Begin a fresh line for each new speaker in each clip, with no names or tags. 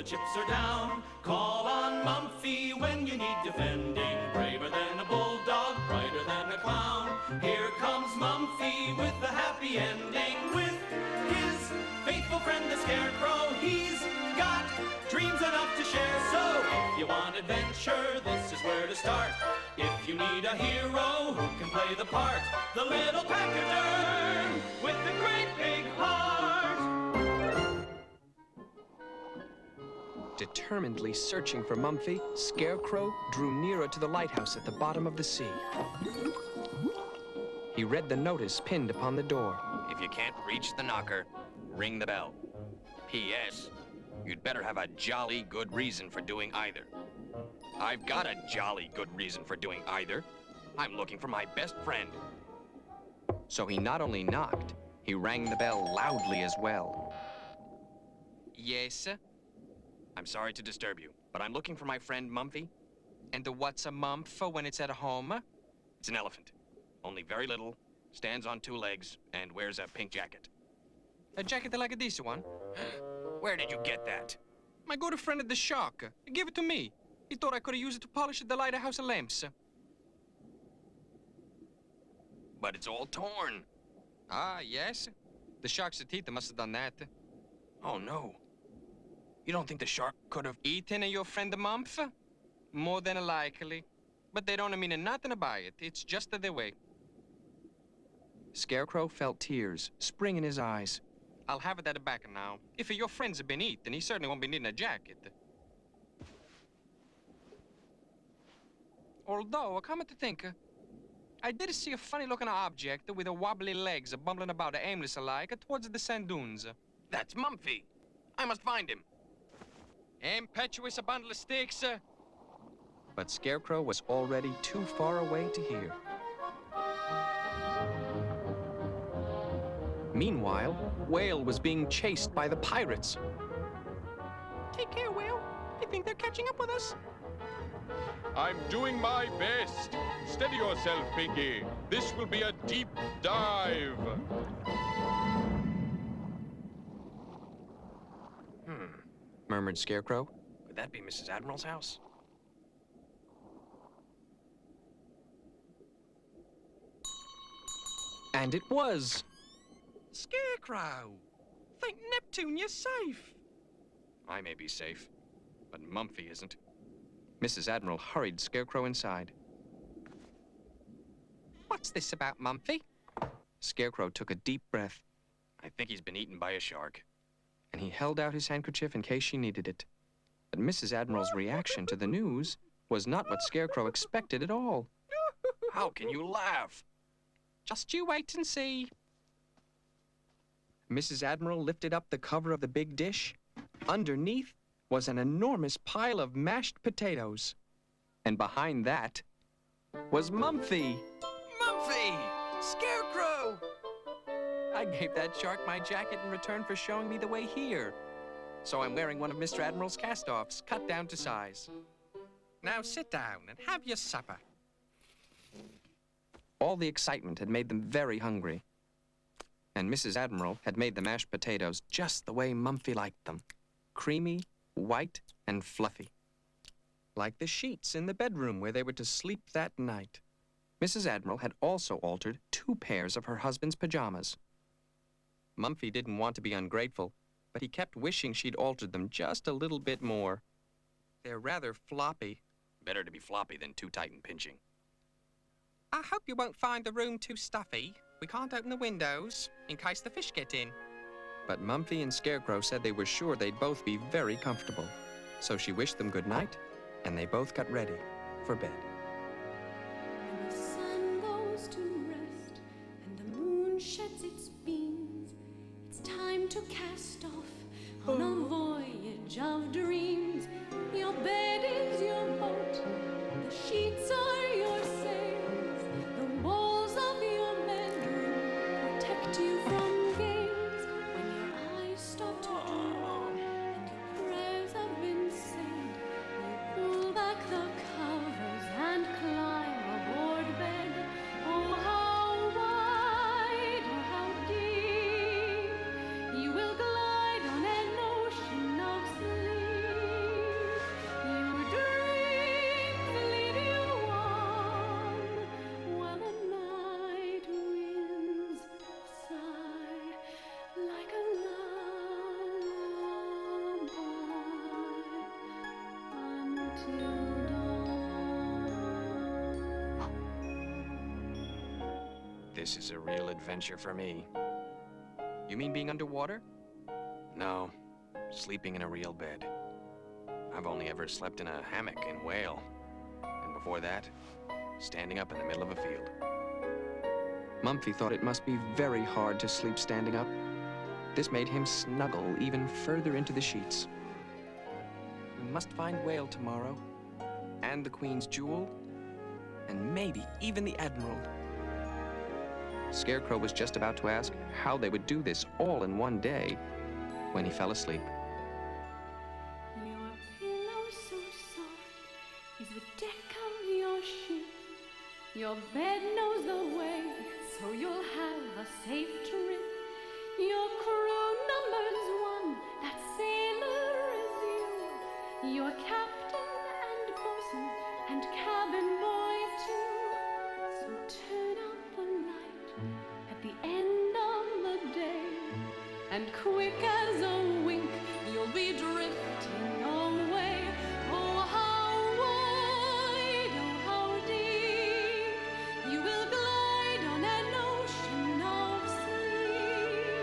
chips are down. Call on Mumfie when you need defending. Braver than a bulldog, brighter than a clown. Here comes Mumfie with the happy ending. With his faithful friend the Scarecrow, he's got dreams enough to share. So if you want adventure, this is where to start. If you need a hero who can play the part, the little pachyderm with the great big heart.
Determinedly searching for Mumfie, Scarecrow drew nearer to the lighthouse at the bottom of the sea. He read the notice pinned upon the door.
If you can't reach the knocker, ring the bell. P.S. You'd better have a jolly good reason for doing either. I've got a jolly good reason for doing either. I'm looking for my best friend.
So he not only knocked, he rang the bell loudly as well.
Yes? I'm sorry to disturb you, but I'm looking for my friend Mumfie.
And what's a mumph when it's at home?
It's an elephant. Only very little, stands on 2 legs, and wears a pink jacket.
A jacket like this one?
Where did you get that?
My good friend at the shark. He gave it to me. He thought I could use it to polish the lighthouse lamps.
But it's all torn.
Ah, yes? The shark's teeth must have done that.
Oh, no. You don't think the shark could have...
Eaten your friend the mumph? More than likely. But they don't mean nothing about it. It's just their way. Scarecrow felt tears spring in his eyes. I'll have it at the back now. If your friends have been eaten, he certainly won't be needing a jacket. Although, come to think, I did see a funny-looking object with wobbly legs bumbling about aimless alike towards the sand dunes.
That's Mumfie. I must find him.
Impetuous a bundle of sticks. But Scarecrow was already too far away to hear. Meanwhile, Whale was being chased by the pirates. Take care, Whale. I think they're catching up with us.
I'm doing my best. Steady yourself, Pinky. This will be a deep dive.
Murmured Scarecrow.
Could that be Mrs. Admiral's house?
And it was.
Scarecrow! Thank Neptune you're safe.
I may be safe, but Mumfie isn't.
Mrs. Admiral hurried Scarecrow inside. What's this about, Mumfie? Scarecrow took a deep breath.
I think he's been eaten by a shark.
And he held out his handkerchief in case she needed it. But Mrs. Admiral's reaction to the news was not what Scarecrow expected at all.
How can you laugh?
Just you wait and see. Mrs. Admiral lifted up the cover of the big dish. Underneath was an enormous pile of mashed potatoes. And behind that was Mumfie.
Mumfie! Scarecrow!
I gave that shark my jacket in return for showing me the way here. So I'm wearing one of Mr. Admiral's cast-offs, cut down to size.
Now sit down and have your supper.
All the excitement had made them very hungry. And Mrs. Admiral had made the mashed potatoes just the way Mumfie liked them. Creamy, white, and fluffy. Like the sheets in the bedroom where they were to sleep that night. Mrs. Admiral had also altered 2 pairs of her husband's pajamas. Mumfie didn't want to be ungrateful, but he kept wishing she'd altered them just a little bit more. They're rather floppy.
Better to be floppy than too tight and pinching.
I hope you won't find the room too stuffy. We can't open the windows in case the fish get in.
But Mumfie and Scarecrow said they were sure they'd both be very comfortable. So she wished them good night, and they both got ready for bed.
When the sun goes to rest and the moon sheds its beams, it's time to cast off on a voyage of dreams. Your bed is your boat, the sheets are your sails, the walls of your bedroom protect you from gaze. When your eyes stop to droop and your prayers have been said, you pull back the covers until dawn.
This is a real adventure for me. You mean being underwater? No, sleeping in a real bed. I've only ever slept in a hammock in Whale. And before that, standing up in the middle of a field. Mumfie thought it must be very hard to sleep standing up. This made him snuggle even further into the sheets. We must find Whale tomorrow, and the Queen's jewel, and maybe even the Admiral. Scarecrow was just about to ask how they would do this all in one day when he fell asleep.
Your pillow so soft is the deck of your ship. Your bed knows the way, so you'll have a safe trip. Your crew numbers one, that sailor is you. Your captain and bosun and cabin boy too. So turn out the light at the end of the day, and quick as a wink you'll be drifting away. Oh, how wide, oh, how deep, you will glide on an ocean of sleep.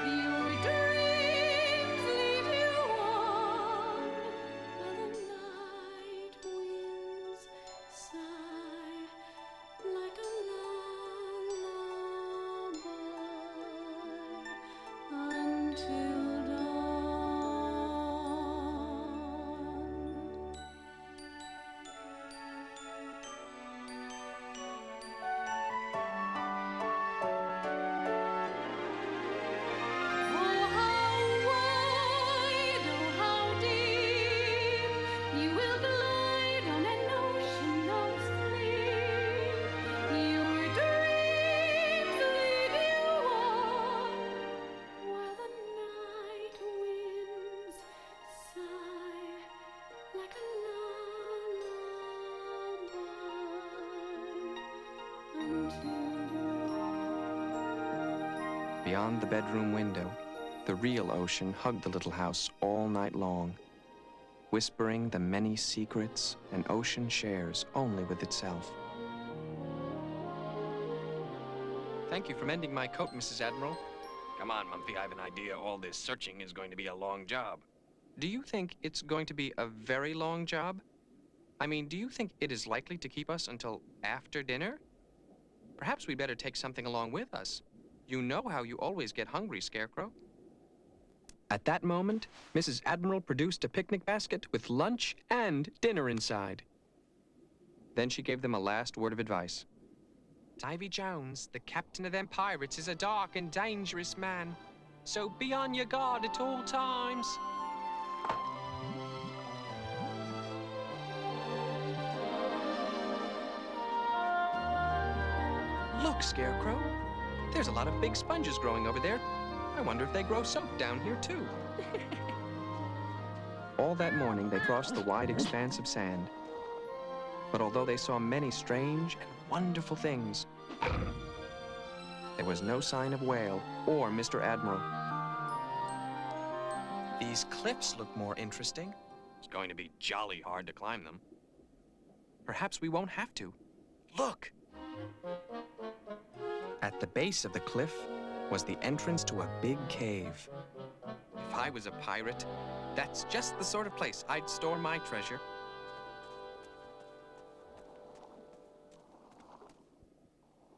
Your dreams lead you on, while the night winds sigh like a lullaby until dawn. Oh, how wide, oh, how deep, you will glide on an ocean of sleep. Your dreams lead you on, while the night winds sigh like a lullaby until dawn.
Beyond the bedroom window, the real ocean hugged the little house all night long, whispering the many secrets an ocean shares only with itself. Thank you for mending my coat, Mrs. Admiral.
Come on, Mumfie, I have an idea all this searching is going to be a long job.
Do you think it's going to be a very long job? I mean, do you think it is likely to keep us until after dinner? Perhaps we'd better take something along with us. You know how you always get hungry, Scarecrow. At that moment, Mrs. Admiral produced a picnic basket with lunch and dinner inside. Then she gave them a last word of advice. Davy Jones, the captain of them pirates, is a dark and dangerous man. So be on your guard at all times. Look, Scarecrow. There's a lot of big sponges growing over there. I wonder if they grow soap down here, too. All that morning, they crossed the wide expanse of sand. But although they saw many strange and wonderful things, there was no sign of Whale or Mr. Admiral. These cliffs look more interesting.
It's going to be jolly hard to climb them.
Perhaps we won't have to. Look! At the base of the cliff was the entrance to a big cave. If I was a pirate, that's just the sort of place I'd store my treasure.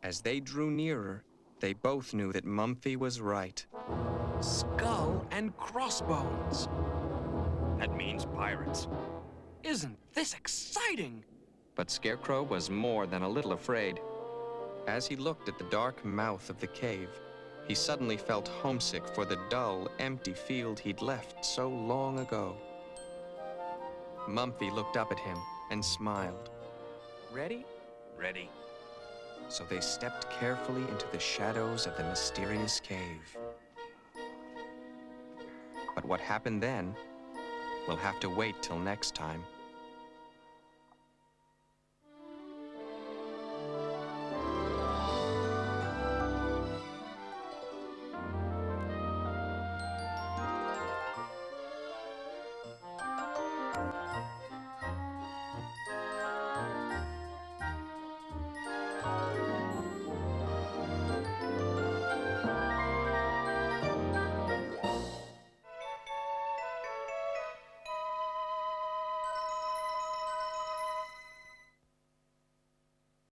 As they drew nearer, they both knew that Mumfie was right. Skull and crossbones!
That means pirates.
Isn't this exciting? But Scarecrow was more than a little afraid. As he looked at the dark mouth of the cave, he suddenly felt homesick for the dull, empty field he'd left so long ago. Mumfie looked up at him and smiled. Ready?
Ready?
So they stepped carefully into the shadows of the mysterious cave. But what happened then, we'll have to wait till next time.